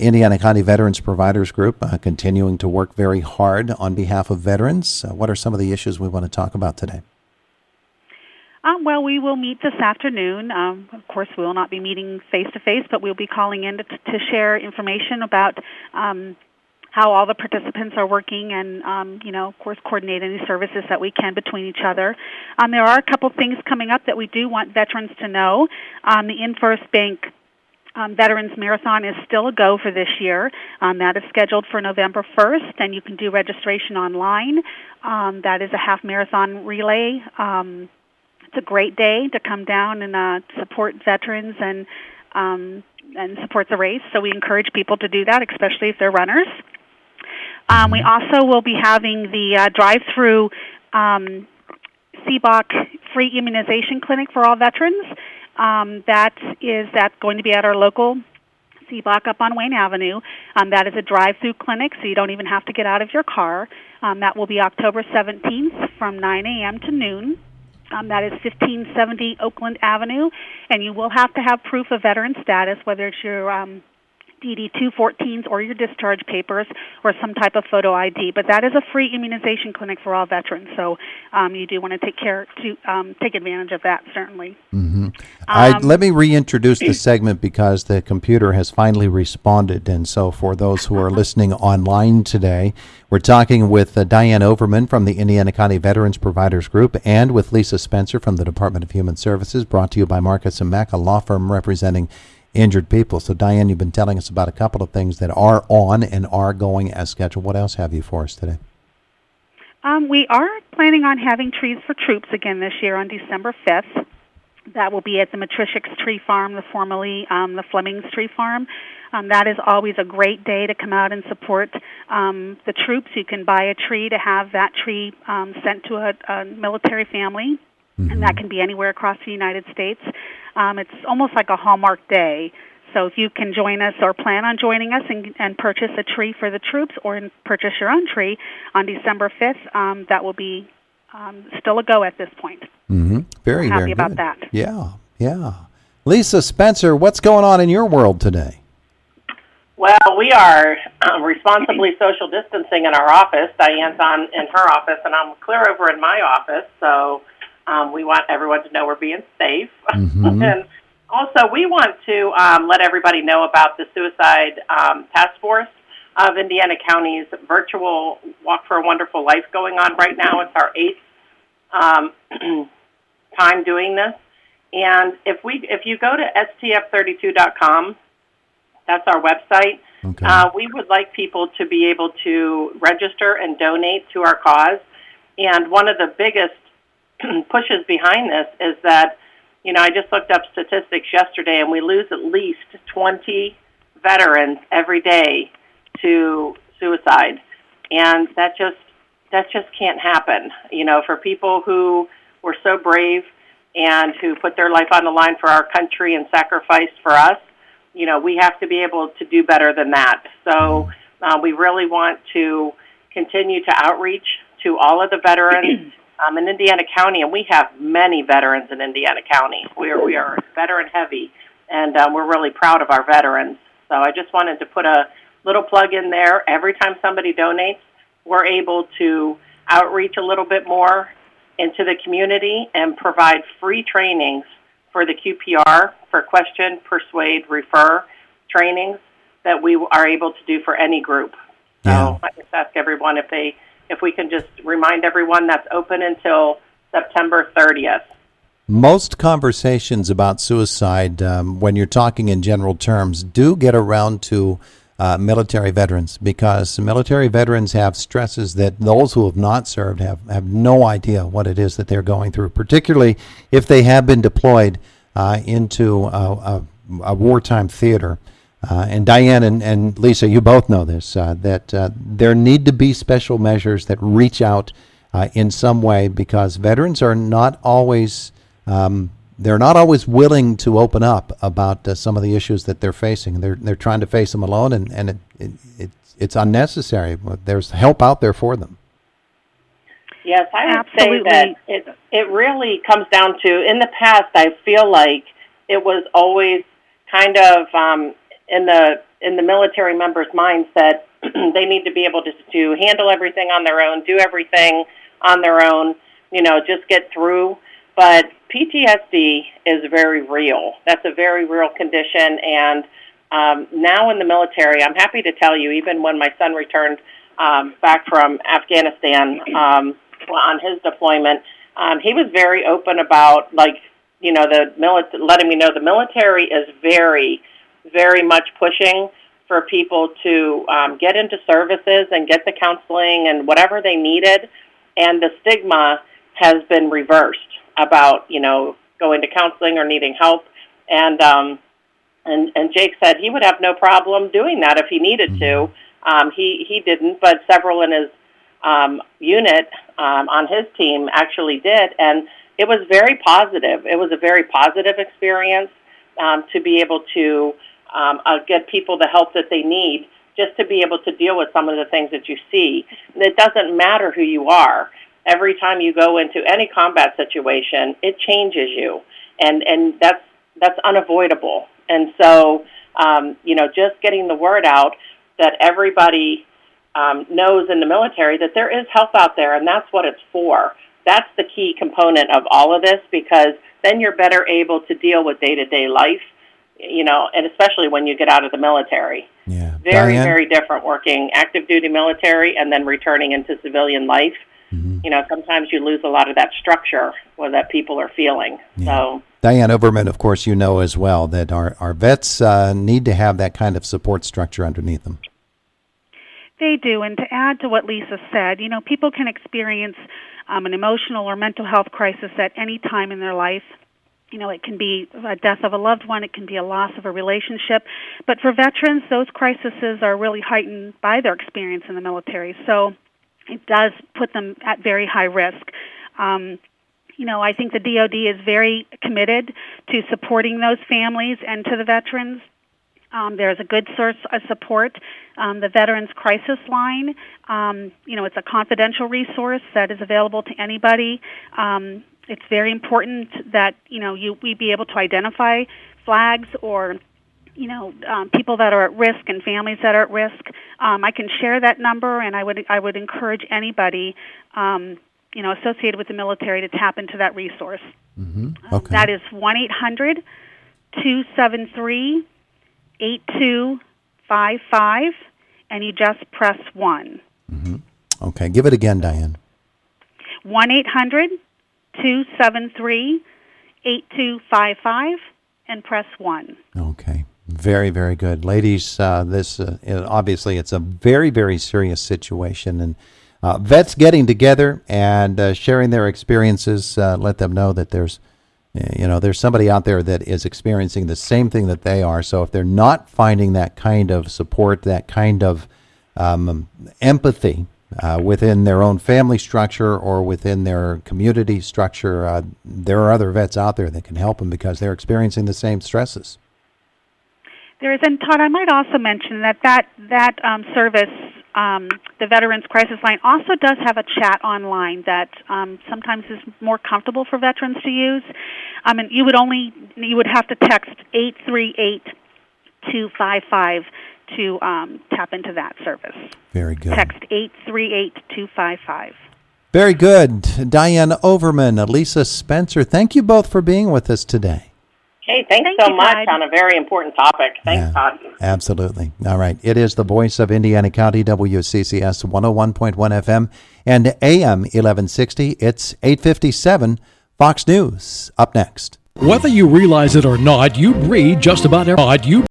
Indiana County Veterans Providers Group, continuing to work very hard on behalf of veterans. What are some of the issues we want to talk about today? Well, we will meet this afternoon. Of course, we will not be meeting face-to-face, but we'll be calling in to share information about how all the participants are working and, of course, coordinate any services that we can between each other. There are a couple things coming up that we do want veterans to know. The InFirst Bank Veterans Marathon is still a go for this year. That is scheduled for November 1st, and you can do registration online. That is a half marathon relay. It's a great day to come down and support veterans and support the race, so we encourage people to do that, especially if they're runners. We also will be having the drive-through CBOC free immunization clinic for all veterans. That's going to be at our local CBOC up on Wayne Avenue. That is a drive-through clinic, so you don't even have to get out of your car. That will be October 17th from 9 a.m. to noon. That is 1570 Oakland Avenue, and you will have to have proof of veteran status, whether it's your DD-214s or your discharge papers or some type of photo ID. But that is a free immunization clinic for all veterans, so you do want to take advantage of that, certainly. Mm-hmm. Let me reintroduce the segment because the computer has finally responded, and so for those who are listening online today, we're talking with Diann Overman from the Indiana County Veterans Providers Group and with Lisa Spencer from the Department of Human Services, brought to you by Marcus & Mack, a law firm representing injured people. So, Diann, you've been telling us about a couple of things that are on and are going as scheduled. What else have you for us today? We are planning on having Trees for Troops again this year on December 5th. That will be at the Matricics Tree Farm, formerly the Fleming's Tree Farm. That is always a great day to come out and support the troops. You can buy a tree to have that tree sent to a military family, and that can be anywhere across the United States. It's almost like a Hallmark day. So if you can join us or plan on joining us and purchase a tree for the troops or purchase your own tree on December 5th, that will be still a go at this point. Mm-hmm. Very, happy very about good. that. Yeah. Lisa Spencer, what's going on in your world today? Well, we are responsibly social distancing in our office. Diann's in her office, and I'm clear over in my office, so we want everyone to know we're being safe. Mm-hmm. And also, we want to let everybody know about the Suicide Task Force of Indiana County's virtual Walk for a Wonderful Life going on right now. It's our 8th time doing this. And if you go to stf32.com, that's our website. Okay. We would like people to be able to register and donate to our cause. And one of the biggest pushes behind this is that, I just looked up statistics yesterday, and we lose at least 20 veterans every day to suicide. And that just can't happen. For people who were so brave and who put their life on the line for our country and sacrificed for us, we have to be able to do better than that. So we really want to continue to outreach to all of the veterans in Indiana County, and we have many veterans in Indiana County. We are veteran heavy, and we're really proud of our veterans. So I just wanted to put a little plug in there. Every time somebody donates, we're able to outreach a little bit more into the community and provide free trainings for the QPR, for question, persuade, refer trainings that we are able to do for any group. So I just ask everyone if we can just remind everyone that's open until September 30th. Most conversations about suicide, when you're talking in general terms, do get around to military veterans, because military veterans have stresses that those who have not served have no idea what it is that they're going through, particularly if they have been deployed into a wartime theater. And Diann and Lisa, you both know this, that there need to be special measures that reach out in some way, because veterans are not always willing to open up about some of the issues that they're facing. They're trying to face them alone, and it's unnecessary. There's help out there for them. Yes, I would Absolutely. say that it really comes down to, in the past, I feel like it was always kind of in in the military members' minds that they need to be able to handle everything on their own, do everything on their own, just get through. But PTSD is very real. That's a very real condition. And now in the military, I'm happy to tell you, even when my son returned back from Afghanistan on his deployment, he was very open about, letting me know the military is very, very much pushing for people to get into services and get the counseling and whatever they needed. And the stigma has been reversed about, going to counseling or needing help. And Jake said he would have no problem doing that if he needed to. He didn't, but several in his unit on his team actually did. And it was very positive. It was a very positive experience to be able to get people the help that they need, just to be able to deal with some of the things that you see. It doesn't matter who you are. Every time you go into any combat situation, it changes you, and that's unavoidable. And so, just getting the word out that everybody knows in the military that there is help out there, and that's what it's for. That's the key component of all of this, because then you're better able to deal with day-to-day life, and especially when you get out of the military. Yeah. Very, Diann? very different working active duty military and then returning into civilian life. Sometimes you lose a lot of that structure that people are feeling. Yeah. So, Diann Overman, of course, you know as well that our vets need to have that kind of support structure underneath them. They do, and to add to what Lisa said, people can experience an emotional or mental health crisis at any time in their life. It can be a death of a loved one, it can be a loss of a relationship, but for veterans, those crises are really heightened by their experience in the military, so it does put them at very high risk. I think the DoD is very committed to supporting those families and to the veterans. There's a good source of support, the Veterans Crisis Line. It's a confidential resource that is available to anybody. It's very important that we be able to identify flags or people that are at risk and families that are at risk. I can share that number, and I would encourage anybody associated with the military to tap into that resource. Okay. That is 1-800-273-8255, and you just press 1. Okay, give it again, Diann. 1-800-273-8255, and press 1. Okay. Very, very good. Ladies, this obviously it's a very, very serious situation, and vets getting together and sharing their experiences, let them know that there's somebody out there that is experiencing the same thing that they are. So if they're not finding that kind of support, that kind of empathy within their own family structure or within their community structure, there are other vets out there that can help them because they're experiencing the same stresses. There is, and Todd, I might also mention that service, the Veterans Crisis Line, also does have a chat online that sometimes is more comfortable for veterans to use. And you would have to text 838-255 to tap into that service. Very good. Text 838-255. Very good. Diann Overman, Lisa Spencer, thank you both for being with us today. Hey, thanks Thank so you, much Todd. on a very important topic. Thanks, Todd. Absolutely. All right. It is the voice of Indiana County, WCCS 101.1 FM and AM 1160. It's 8:57. Fox News up next. Whether you realize it or not, you breathe just about every.